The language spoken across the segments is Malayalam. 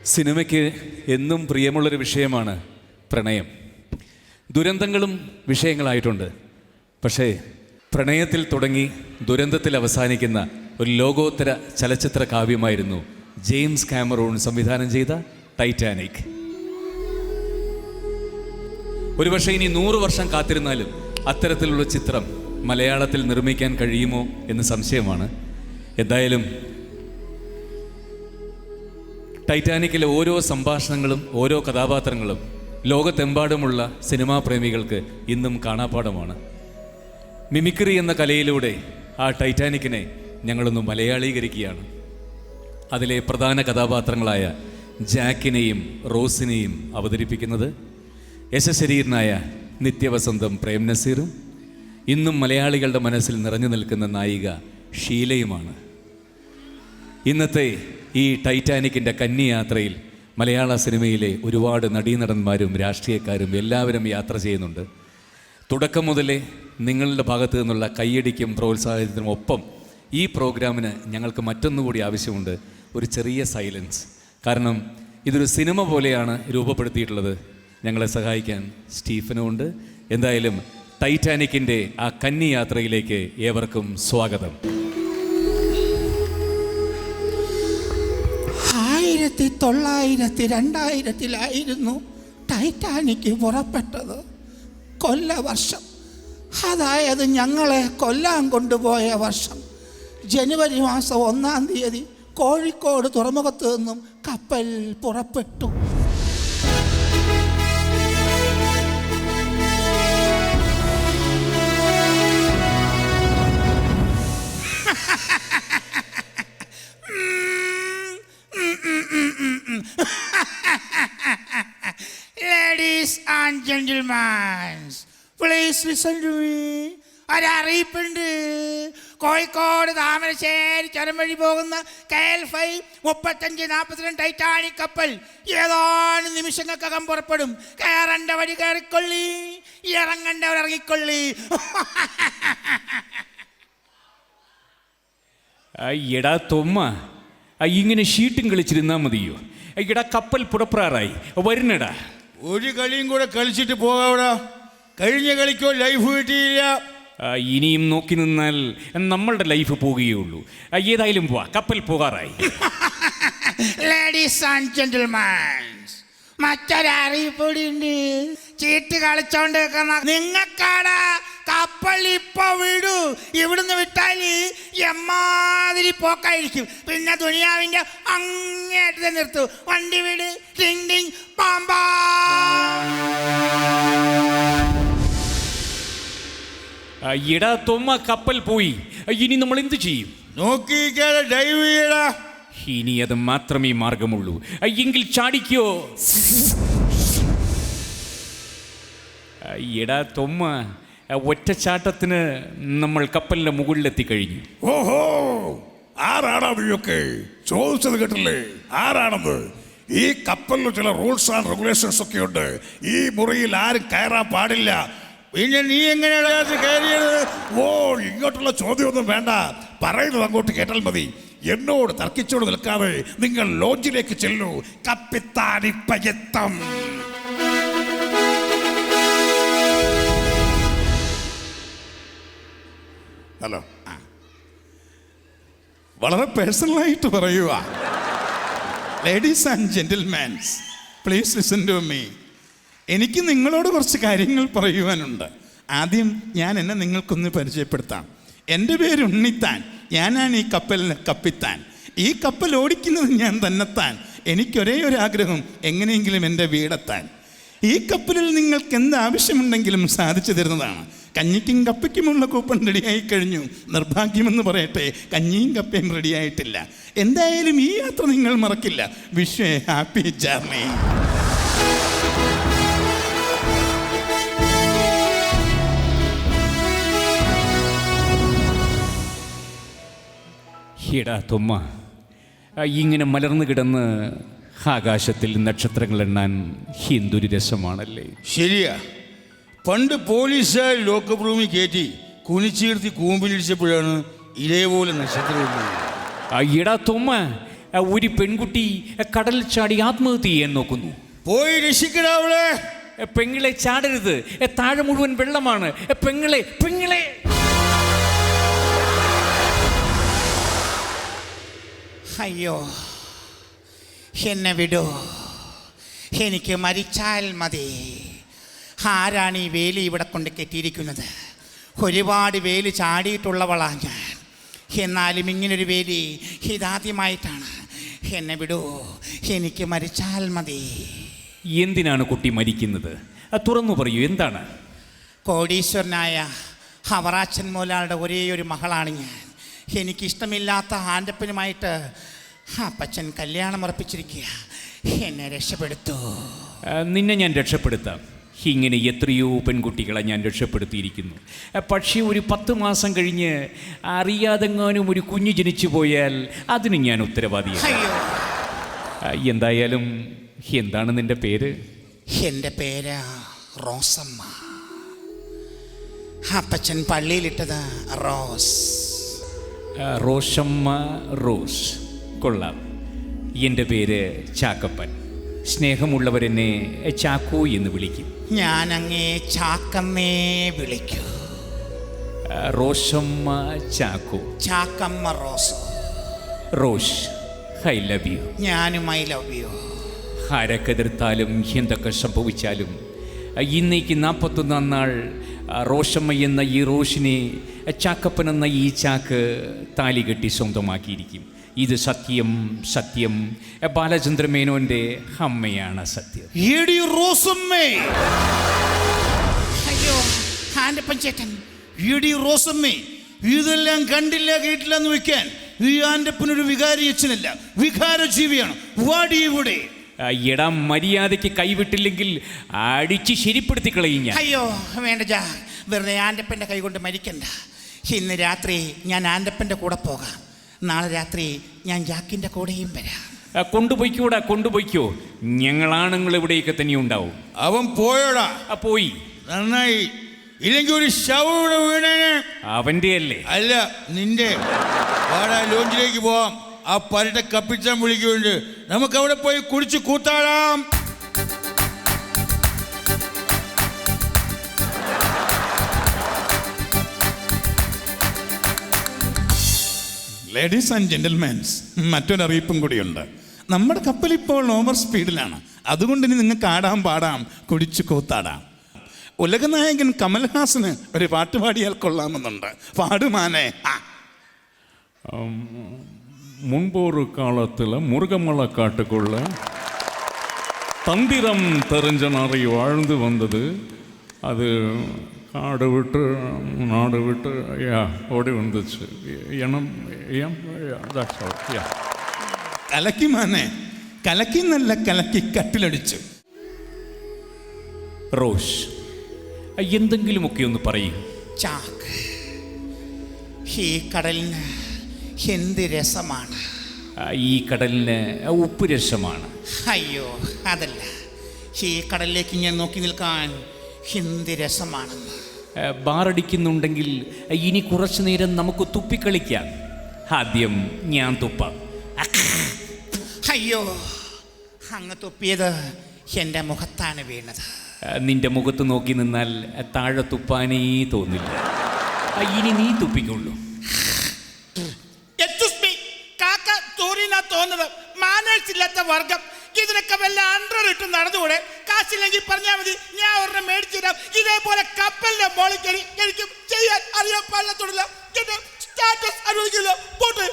സിനിമയ്ക്ക് എന്നും പ്രിയമുള്ളൊരു വിഷയമാണ് പ്രണയം. ദുരന്തങ്ങളും വിഷയങ്ങളായിട്ടുണ്ട്. പക്ഷേ പ്രണയത്തിൽ തുടങ്ങി ദുരന്തത്തിൽ അവസാനിക്കുന്ന ഒരു ലോകോത്തര ചലച്ചിത്ര കാവ്യമായിരുന്നു ജെയിംസ് കാമറൂൺ സംവിധാനം ചെയ്ത ടൈറ്റാനിക്. ഒരുപക്ഷെ ഇനി 100 വർഷം കാത്തിരുന്നാലും അത്തരത്തിലുള്ള ചിത്രം മലയാളത്തിൽ നിർമ്മിക്കാൻ കഴിയുമോ എന്ന് സംശയമാണ്. എന്തായാലും ടൈറ്റാനിക്കിലെ ഓരോ സംഭാഷണങ്ങളും ഓരോ കഥാപാത്രങ്ങളും ലോകത്തെമ്പാടുമുള്ള സിനിമാ പ്രേമികൾക്ക് ഇന്നും കാണാപ്പാഠമാണ്. മിമിക്രി എന്ന കലയിലൂടെ ആ ടൈറ്റാനിക്കിനെ ഞങ്ങളൊന്ന് മലയാളീകരിക്കുകയാണ്. അതിലെ പ്രധാന കഥാപാത്രങ്ങളായ ജാക്കിനെയും റോസിനെയും അവതരിപ്പിക്കുന്നത് യശശരീരനായ നിത്യവസന്തം പ്രേം നസീറും ഇന്നും മലയാളികളുടെ മനസ്സിൽ നിറഞ്ഞു നിൽക്കുന്ന നായിക ഷീലയുമാണ്. ഇന്നത്തെ ഈ ടൈറ്റാനിക്കിൻ്റെ കന്നിയാത്രയിൽ മലയാള സിനിമയിലെ ഒരുപാട് നടീനടന്മാരും രാഷ്ട്രീയക്കാരും എല്ലാവരും യാത്ര ചെയ്യുന്നുണ്ട്. തുടക്കം മുതലേ നിങ്ങളുടെ ഭാഗത്തു നിന്നുള്ള കയ്യടിക്കും പ്രോത്സാഹനത്തിനും ഒപ്പം ഈ പ്രോഗ്രാമിന് ഞങ്ങൾക്ക് മറ്റൊന്നുകൂടി ആവശ്യമുണ്ട്, ഒരു ചെറിയ സൈലൻസ്. കാരണം ഇതൊരു സിനിമ പോലെയാണ് രൂപപ്പെടുത്തിയിട്ടുള്ളത്. ഞങ്ങളെ സഹായിക്കാൻ സ്റ്റീഫനും ഉണ്ട്. എന്തായാലും ടൈറ്റാനിക്കിൻ്റെ ആ കന്നിയാത്രയിലേക്ക് ഏവർക്കും സ്വാഗതം. 2000-2000 ടൈറ്റാനിക് പുറപ്പെട്ടത്. കൊല്ലവർഷം, അതായത് ഞങ്ങളെ കൊല്ലാൻ കൊണ്ടുപോയ വർഷം. ജനുവരി മാസം 1-ാം തീയതി കോഴിക്കോട് തുറമുഖത്ത് നിന്നും കപ്പൽ പുറപ്പെട്ടു. Ladies and gentlemen, please listen to me. ഒരറിയിപ്പുണ്ട്. Kozhikode Thamarassery ചുരം വഴി പോകുന്ന KL5 3542 ടൈറ്റാനിക് കപ്പൽ ഏതാനും നിമിഷങ്ങൾക്കകം പുറപ്പെടും. കയറേണ്ട വഴി കയറിക്കൊള്ളി, ഇറങ്ങേണ്ടവർ ഇറങ്ങിക്കൊള്ളി. എടാ തൊമ്മ, ഇങ്ങനെ ഷീട്ടും കളിച്ചിരുന്നാ മതിയോ? എടാ കപ്പൽ പുറപ്പെടാറായി, വരുന്നടാ. ഒരു കളിയും കൂടെ കളിച്ചിട്ട് പോകാവിടാ. കഴിഞ്ഞ കളിക്കോ ലൈഫ് കിട്ടിയില്ല. ഇനിയും നോക്കി നിന്നാൽ നമ്മളുടെ ലൈഫ് പോവുകയുള്ളൂ. ഏതായാലും പോവാ, കപ്പൽ പോകാറായി. ലേഡീസ് ആൻഡ് ജെന്റിൽമാൻ, മറ്റൊരറിയിപ്പൂടിയുണ്ട്. ചീട്ട് കളിച്ചോണ്ട് നിൽക്കുന്ന നിങ്ങൾക്കാണ് കപ്പൽ ഇപ്പൊ വിടൂ. ഇവിടുന്ന് വിട്ടാല് എമ്മാതിരി പോക്കായിരിക്കും. പിന്നെ ദുനിയാവിന്റെ അങ്ങേറ്റത്തെ നിർത്തൂ. വണ്ടി വിട്. ടിങ് ടിങ് പാമ്പാ. എടാ തൊമ്മ, കപ്പൽ പോയി. ഇനി നമ്മൾ എന്ത് ചെയ്യും? നോക്കിക്കാതെ ഡൈവ് ചെയ്യടാ. ഇനി അത് മാത്രമേ മാർഗമുള്ളൂ. എങ്കിൽ ചാടിക്കോ. എടാ തൊമ്മ, ഒറ്റച്ചാട്ടത്തിന് നമ്മൾ കപ്പലിന്റെ മുകളിലെത്തി കഴിഞ്ഞു. ഓഹോ, ആരാണോ നീയൊക്കെ ചോദിച്ചത് കേട്ടില്ലേ? ആരാണെന്ന്? ഈ കപ്പലിൽ ചില റൂൾസ് ആൻഡ് റെഗുലേഷൻസ് ഒക്കെ ഉണ്ട്. ഈ മുറിയിൽ ആരും കയറാൻ പാടില്ല. പിന്നെ നീ എങ്ങനെയാണ് കയറിയത്? ഓ, ഇങ്ങോട്ടുള്ള ചോദ്യമൊന്നും വേണ്ട, പറയുന്നത് അങ്ങോട്ട് കേട്ടാൽ മതി. എന്നോട് തർക്കിച്ചോട് നിൽക്കാതെ നിങ്ങൾ ലോഞ്ചിലേക്ക് ചെല്ലൂ. കപ്പിത്താൻ ഇപ്പ എത്തും. ഹലോ, വളരെ പേഴ്സണലായിട്ട് പറയുക. Ladies and gentlemans, please listen to me. എനിക്ക് നിങ്ങളോട് കുറച്ച് കാര്യങ്ങൾ പറയുവാനുണ്ട്. ആദ്യം ഞാൻ എന്നെ നിങ്ങൾക്കൊന്ന് പരിചയപ്പെടുത്താം. എൻ്റെ പേര് ഉണ്ണിത്താൻ. ഞാനാണ് ഈ കപ്പലിന് കപ്പിത്താൻ. ഈ കപ്പൽ ഓടിക്കുന്നത് ഞാൻ തന്നെത്താൻ. എനിക്കൊരേ ഒരു ആഗ്രഹം, എങ്ങനെയെങ്കിലും എൻ്റെ വീടെത്താൻ. ഈ കപ്പലിൽ നിങ്ങൾക്ക് എന്ത് ആവശ്യമുണ്ടെങ്കിലും സാധിച്ചു തരുന്നതാണ്. കഞ്ഞിക്കും കപ്പയ്ക്കുമുള്ള കൂപ്പൺ റെഡിയായി കഴിഞ്ഞു. നിർഭാഗ്യമെന്ന് പറയട്ടെ, കഞ്ഞിയും കപ്പയും റെഡിയായിട്ടില്ല. എന്തായാലും ഈ യാത്ര നിങ്ങൾ മറക്കില്ല. Wish A happy journey. എടാ തൊമ്മ, ഇങ്ങനെ മലർന്നു കിടന്ന് ആകാശത്തിൽ നക്ഷത്രങ്ങൾ എണ്ണാൻ എന്തൊരു രസമാണല്ലേ. ശരിയാ, പണ്ട് പോലീസുകാർ ലോക്കപ്പ് റൂമിൽ കയറ്റി കുനിച്ചീർത്തി കൂമ്പിലിടിച്ചപ്പോഴാണ് ഇതേപോലെ നക്ഷത്രം. എടാ തൊമ്മ, ഒരു പെൺകുട്ടി കടലിൽ ചാടി ആത്മഹത്യ ചെയ്യാൻ നോക്കുന്നു. പോയി രക്ഷിക്കടാ അവളെ. പെങ്ങളെ ചാടരുത്, താഴെ മുഴുവൻ വെള്ളമാണ്. പെങ്ങളെ പെങ്ങളെ അയ്യോ, എന്നെ വിടൂ, എനിക്ക് മരിച്ചാൽ മതി. ആരാണ് ഈ വേലി ഇവിടെ കൊണ്ട് കെട്ടിയിരിക്കുന്നത്? ഒരുപാട് വേലി ചാടിയിട്ടുള്ളവളാണ് ഞാൻ, എന്നാലും ഇങ്ങനൊരു വേലി ഇതാദ്യമായിട്ടാണ്. എന്നെ വിടൂ, എനിക്ക് മരിച്ചാൽ മതി. എന്തിനാണ് കുട്ടി മരിക്കുന്നത്? തുറന്നു പറയൂ, എന്താണ്? കോടീശ്വരനായ അവറാച്ചൻ മോലാളുടെ ഒരേ ഒരു മകളാണ് ഞാൻ. എനിക്കിഷ്ടമില്ലാത്ത ആൻ്റപ്പനുമായിട്ട് അപ്പച്ചൻ കല്യാണം ഉറപ്പിച്ചിരിക്കുക. എന്നെ രക്ഷപ്പെടുത്തൂ. നിന്നെ ഞാൻ രക്ഷപ്പെടുത്താം. ഇങ്ങനെ എത്രയോ പെൺകുട്ടികളെ ഞാൻ രക്ഷപ്പെടുത്തിയിരിക്കുന്നു. പക്ഷേ ഒരു 10 മാസം കഴിഞ്ഞ് അറിയാതെങ്ങാനും ഒരു കുഞ്ഞ് ജനിച്ചു പോയാൽ അതിന് ഞാൻ ഉത്തരവാദിയാണ്. അയ്യോ, എന്തായാലും എന്താണ് നിന്റെ പേര്? എൻ്റെ പേര് റോസമ്മ. അപ്പച്ചൻ പള്ളിയിലിട്ടത് റോസ്. റോഷമ്മ റോസ്, കൊള്ളാം. എൻ്റെ പേര് ചാക്കപ്പൻ. സ്നേഹമുള്ളവരെന്നെ ചാക്കോ എന്ന് വിളിക്കും. ഞാൻ അങ്ങേ ചാക്കമ്മേ വിളിക്കൂ. Roshamma Chacko. Chakkamma Rose. Rosh, I love you. ഞാനും ഐ ലവ് യു. ആരക്കെതിർത്താലും എന്തൊക്കെ സംഭവിച്ചാലും ഇന്നേക്ക് 41 നാൾ റോഷമ്മ എന്ന ഈ റോഷിനെ ചാക്കപ്പൻ എന്ന ഈ ചാക്ക് താലി കെട്ടി സ്വന്തമാക്കിയിരിക്കും. ഇത് സത്യം, സത്യം. ബാലചന്ദ്രമേനോന്റെ അമ്മയാണ് സത്യം. എടി റോസമ്മേ. അയ്യോ, ആൻ്റപ്പൻ ചേട്ടൻ. എടി റോസമ്മേ, ഇതെല്ലാം കണ്ടില്ല കേട്ടില്ല എന്ന് വെക്കാൻ ഈ ആൻ്റപ്പനൊരു വികാരി അച്ഛനല്ല, വികാര ജീവിയാണ്. വാടി ഇവിടെ. എടാ, മര്യാദയ്ക്ക് കൈവിട്ടില്ലെങ്കിൽ അടിച്ച് ശരിപ്പെടുത്തി കളയും ഞാൻ. അയ്യോ വേണ്ട ജാ, വെറുതെ ആൻ്റപ്പൻ്റെ കൈ കൊണ്ട് മരിക്കണ്ട. ഇന്ന് രാത്രി ഞാൻ ആൻ്റപ്പൻ്റെ കൂടെ പോകാം. നാളെ രാത്രി ഞാൻ ജാക്കിൻ്റെ കൂടെയും വരാം. കൊണ്ടുപോയിക്കൂടാ, കൊണ്ടുപോയിക്കോ. ഞങ്ങളാണുങ്ങൾ ഇവിടെയൊക്കെ തന്നെ ഉണ്ടാവും. അവൻ പോയോടാ? പോയി. നന്നായി. ഇല്ലെങ്കിൽ ഒരു ശവം ഇവിടെ വീണേനെ. അവൻ്റെ അല്ലേ? അല്ല, നിന്റെ. വാടാ, ലോഞ്ചിലേക്ക് പോവാം. ആ പരട്ട കപ്പിച്ചാൻ വിളിക്കുന്നുണ്ട്. നമുക്ക് അവിടെ പോയി കുടിച്ച് കൂത്താടാം. ലേഡീസ് ആൻഡ് ജെന്റിൽമാൻസ്, മറ്റൊരറിയിപ്പും കൂടിയുണ്ട്. നമ്മുടെ കപ്പൽ ഇപ്പോൾ ഓവർ സ്പീഡിലാണ്. അതുകൊണ്ട് ഇനി നിങ്ങൾക്ക് ആടാം, പാടാം, കുടിച്ചു കൂത്താടാം. ഉലകനായകൻ കമൽഹാസന് ഒരു പാട്ട് പാടിയാൽ കൊള്ളാമെന്നുണ്ട്. പാടുമാനെ. முன்பொரு காலத்தில் முருகமலை காட்டுக்குள்ள தந்திரம் தெரிஞ்ச நிறைய வாழ்ந்து வந்தது. அது காடு விட்டு நாடு விட்டு ஓடி வந்துச்சு. കലക്കി മാനെ, കലക്കി നല്ല കലക്കി കട്ടിലടിച്ചു. റോഷ്, എന്തെങ്കിലുമൊക്കെ ഒന്ന് പറയും. ചാക്ക്, ഈ കടലിന് എന്ത് രസമാണ്. ഈ കടലിന് ഉപ്പ് രസമാണ്. അയ്യോ അതല്ല, ഈ കടലിലേക്ക് ഞാൻ നോക്കി നിൽക്കാൻ എന്ത് രസമാണെന്ന്. ബാറടിക്കുന്നുണ്ടെങ്കിൽ ഇനി കുറച്ചു നേരം നമുക്ക് തുപ്പിക്കളിക്കാം. ആദ്യം ഞാൻ തുപ്പാം. അയ്യോ, അങ്ങ് തുപ്പിയത് എൻ്റെ മുഖത്താണ് വീണത്. നിന്റെ മുഖത്ത് നോക്കി നിന്നാൽ താഴെ തുപ്പാനേ തോന്നില്ല. ഇനി നീ തുപ്പിക്കൊള്ളൂ. കാക്ക തോന്നിനാ തോന്നുന്നത്. മാനേഴ്സ് ഇല്ലാത്ത വർഗം. ഇതിനൊക്കെ വല്ല അണ്ടർ ഇട്ട് നടന്നുകൂടെ? കാശില്ലെങ്കിൽ പറഞ്ഞാൽ മതി, ഞാൻ ഒരെണ്ണം മേടിച്ചു തരാം. ഇതേപോലെ കപ്പലിന്റെ മോളിൽ കയറി എനിക്ക് ചെയ്യാൻ അറിയാൻ പാടില്ല. എന്റെ സ്റ്റാറ്റസ് അനുവദിക്കില്ല. പോട്ടെ.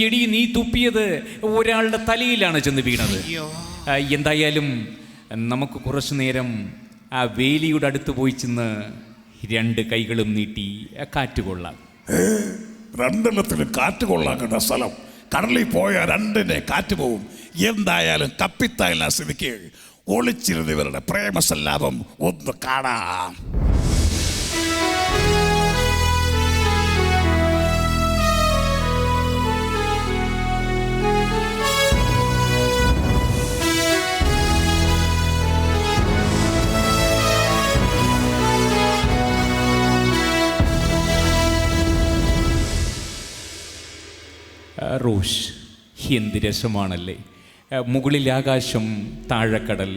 എടി, നീ തുപ്പിയത് ഒരാളുടെ തലയിലാണ് ചെന്ന് വീണത്. എന്തായാലും നമുക്ക് കുറച്ചു നേരം ആ വേലിയുടെ അടുത്ത് പോയി ചെന്ന് 2 കൈകളും നീട്ടി കാറ്റുകൊള്ളാം. രണ്ടെണ്ണത്തിന് കാറ്റ് കൊള്ളാക്കേണ്ട സ്ഥലം. കടലിൽ പോയാൽ 2 കാറ്റ് പോവും. എന്തായാലും കപ്പിത്തായില്ല സ്ഥിതിക്ക് ഒളിച്ചിരുന്നവരുടെ പ്രേമസല്ലാപം ഒന്ന് കാണാം. എന്ത് രസമാണല്ലേ, മുകളിൽ ആകാശം, താഴെക്കടൽ,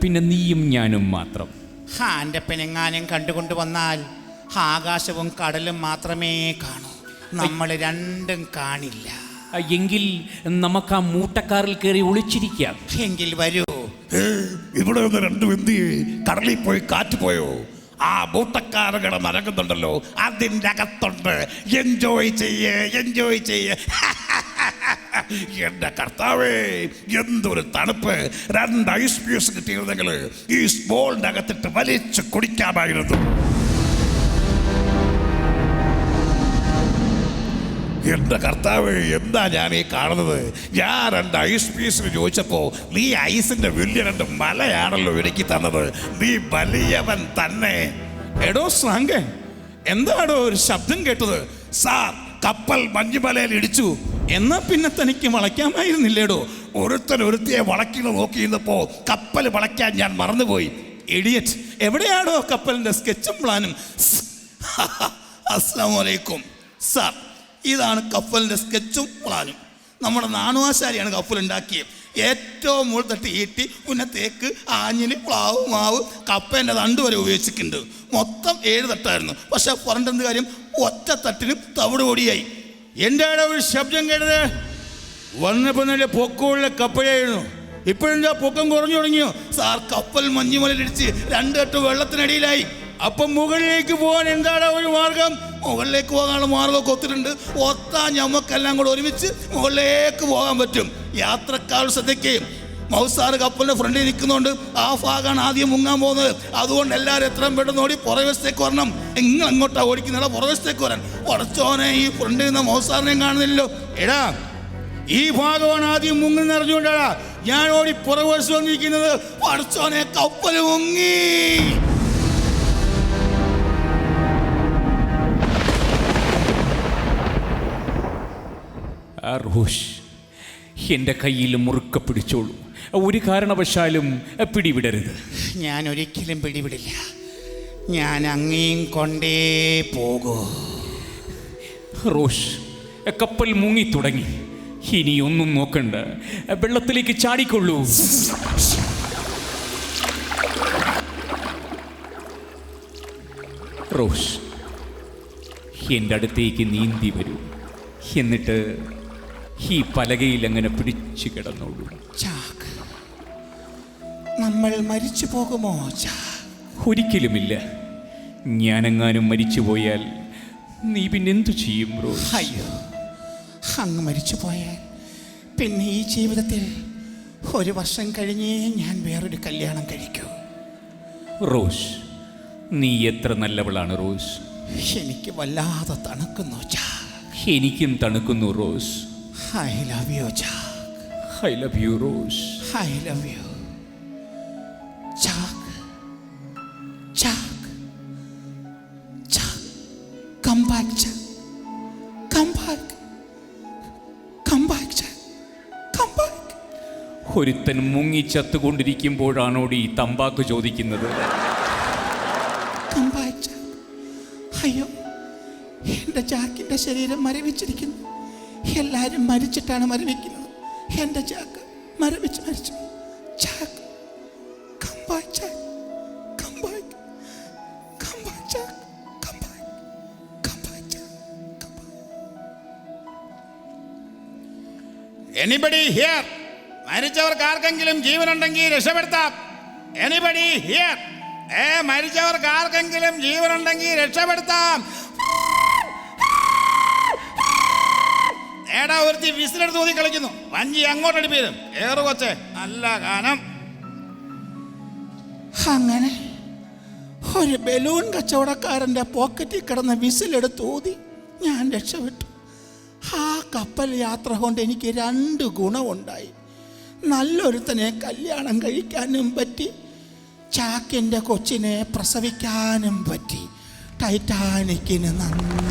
പിന്നെ നീയും ഞാനും മാത്രം. എൻ്റെ പെനെങ്ങാനും കണ്ടുകൊണ്ട് വന്നാൽ ആകാശവും കടലും മാത്രമേ കാണൂ, നമ്മൾ രണ്ടും കാണില്ല. എങ്കിൽ നമുക്ക് ആ മൂട്ടക്കാറിൽ കയറി ഒളിച്ചിരിക്കാം. എങ്കിൽ വരൂ. ഇവിടെ ഒന്ന് രണ്ടും എന്ത് കടലിൽ പോയി കാറ്റ് പോയോ? ആ മൂട്ടക്കാരുകളെ നടക്കുന്നുണ്ടല്ലോ, അതിൻ്റെ അകത്തുണ്ട്. എൻജോയ് ചെയ്യേ. എന്റെ കർത്താവേ, എന്തൊരു തണുപ്പ്! 2 ഐസ് പീസ് കിട്ടിയിരുന്നെങ്കിൽ ഈ സ്മോളിന്റെ അകത്തിട്ട് വലിച്ച് കുടിക്കാമായിരുന്നു. എന്റെ കർത്താവ്, എന്താ ഞാൻ ഈ കാണുന്നത്? ഞാൻ 2 ഐസ് പീസിന് ചോദിച്ചപ്പോ നീ ഐസിന്റെ വലിയ 2 മലയാണല്ലോ എനിക്ക് തന്നത്. നീ വലിയവൻ തന്നെ. എടോ സ്രാങ്കേ, എന്താടോ ഒരു ശബ്ദം കേട്ടത്? സാർ, കപ്പൽ മഞ്ഞുമലയിൽ ഇടിച്ചു. എന്നാ പിന്നെ തനിക്ക് വളയ്ക്കാമായിരുന്നില്ലേടോ? ഒരുത്തിയെ വളയ്ക്കുന്നത് നോക്കിയിരുന്നപ്പോ കപ്പൽ വളയ്ക്കാൻ ഞാൻ മറന്നുപോയി. ഇഡിയറ്റ്, എവിടെയാടോ കപ്പലിന്റെ സ്കെച്ചും പ്ലാനും? അസ്സലാമലൈക്കും സാർ, ഇതാണ് കപ്പലിന്റെ സ്കെച്ചും പ്ലാനും. നമ്മുടെ നാണുവാശാരിയാണ് കപ്പൽ ഉണ്ടാക്കിയത്. ഏറ്റവും മുകളിൽ തട്ട് ഈട്ടി, പിന്നെ തേക്ക്, ആഞ്ഞില്, പ്ലാവ്, മാവ്, കപ്പേൻ്റെ തണ്ട് വരെ ഉപയോഗിച്ചിട്ടുണ്ട്. മൊത്തം 7 തട്ടായിരുന്നു. പക്ഷെ പറഞ്ഞിട്ടെന്ത് കാര്യം, ഒറ്റ തട്ടിന് തവിട് പൊടിയായി. എൻ്റെ ഒരു ശബ്ദം കേട്ടത് വന്നപ്പോൾ നല്ല പൊക്കമുള്ള കപ്പലായിരുന്നു. ഇപ്പോഴെന്താ പൊക്കം കുറഞ്ഞു തുടങ്ങിയോ? സാർ, കപ്പൽ മഞ്ഞുമലയിലിടിച്ച് 2 തട്ട് വെള്ളത്തിനടിയിലായി. അപ്പം മുകളിലേക്ക് പോകാൻ എന്താണ് ഒരു മാർഗം? മുകളിലേക്ക് പോകാനുള്ള മാർഗമൊക്കെ ഒത്തിട്ടുണ്ട്. ഞമ്മക്കെല്ലാം കൂടെ ഒരുമിച്ച് മുകളിലേക്ക് പോകാൻ പറ്റും. യാത്രക്കാരുടെ ശ്രദ്ധയ്ക്കുകയും മൗസാറ് കപ്പലിന്റെ ഫ്രണ്ടിൽ നിൽക്കുന്നുണ്ട്. ആ ഭാഗമാണ് ആദ്യം മുങ്ങാൻ പോകുന്നത്. അതുകൊണ്ട് എല്ലാവരും എത്രയും പെട്ടെന്ന് ഓടി പുറവശത്തേക്ക് വരണം. നിങ്ങൾ അങ്ങോട്ടാ ഓടിക്കുന്നില്ല, പുറവശത്തേക്ക് വരാൻ. ഉടച്ചോനെ, ഈ ഫ്രണ്ടിൽ നിന്ന് മൗസാറിനെയും കാണുന്നില്ലല്ലോ. എടാ, ഈ ഭാഗമാണ് ആദ്യം മുങ്ങി നിറഞ്ഞുകൊണ്ടാടാ ഞാൻ ഓടി പുറകുവശം വന്നിരിക്കുന്നത്. ഉടച്ചോനെ, കപ്പൽ മുങ്ങി. റോഷ്, എൻ്റെ കയ്യിൽ മുറുക്ക പിടിച്ചോളൂ. ഒരു കാരണവശാലും പിടിവിടരുത്. ഞാൻ ഒരിക്കലും പിടിവിടില്ല. ഞാൻ അങ്ങേയും കൊണ്ടേ പോകൂ. റോഷ്, കപ്പൽ മുങ്ങി തുടങ്ങി. ഇനി ഒന്നും നോക്കണ്ട, വെള്ളത്തിലേക്ക് ചാടിക്കൊള്ളൂ. റോഷ്, എൻ്റെ അടുത്തേക്ക് നീന്തി വരൂ. എന്നിട്ട് ഈ പലകയിൽ അങ്ങനെ പിടിച്ചു കിടന്നോളൂ. ചാക്ക്, നമ്മൾ മരിച്ചു പോകുമോ? ഒരിക്കലുമില്ല. ഞാനെങ്ങാനും മരിച്ചു പോയാൽ നീ പിന്നെന്തു ചെയ്യും റോസ്? അയ്യോ, അങ്ങ് മരിച്ചു പോയാൽ പിന്നെ ഈ ജീവിതത്തിൽ 1 വർഷം കഴിഞ്ഞേ ഞാൻ വേറൊരു കല്യാണം കഴിക്കൂ. റോസ്, നീ എത്ര നല്ലവളാണ് റോസ്. എനിക്ക് വല്ലാതെ തണുക്കുന്നു. എനിക്കും തണുക്കുന്നു rose. I love you, Jack. I love you, Rose. I love you. Jack. Come back, Jack. Come back. Come back, Jack. Come back. ഒരുത്തൻ മുങ്ങി ചത്തുകൊണ്ടിരിക്കുമ്പോഴാണോടി ഈ തമ്പാക്ക് ചോദിക്കുന്നത്? Come back, Jack. അയ്യോ, എൻ്റെ ജാക്കിൻ്റെ ശരീരം മരവിച്ചിരിക്കുന്നു. എല്ലാവരും മരിച്ചിട്ടാണ് മരവിക്കുന്നത്. എൻ്റെ ജാക്ക് മരിച്ചു. Jack, come back, Jack. Come back. Come back, Jack. Come back. Come back, Jack. Come back. Anybody here? മരിച്ചവർക്ക് ആർക്കെങ്കിലും ജീവനുണ്ടെങ്കിൽ രക്ഷപ്പെടുത്താം. Anybody here? മരിച്ചവർക്ക് ആർക്കെങ്കിലും ജീവനുണ്ടെങ്കിൽ രക്ഷപ്പെടുത്താം. ഏടാ, ഒരുത്തി വിസിലെടുത്ത് ഊതി കളിക്കുന്നു. വഞ്ചി അങ്ങോട്ട് അടുപ്പിയത് ഏറു കൊച്ചേ, നല്ല ഗാനം. അങ്ങനെ ഒരു ബലൂൺ കച്ചവടക്കാരൻ്റെ പോക്കറ്റിൽ കിടന്ന വിസിലെടുത്ത് ഊതി ഞാൻ രക്ഷപ്പെട്ടു. ആ കപ്പൽ യാത്ര കൊണ്ട് എനിക്ക് 2 ഗുണമുണ്ടായി. നല്ലൊരുത്തനെ കല്യാണം കഴിക്കാനും പറ്റി, ചാക്കിൻ്റെ കൊച്ചിനെ പ്രസവിക്കാനും പറ്റി. ടൈറ്റാനിക്കിന് നന്ദി.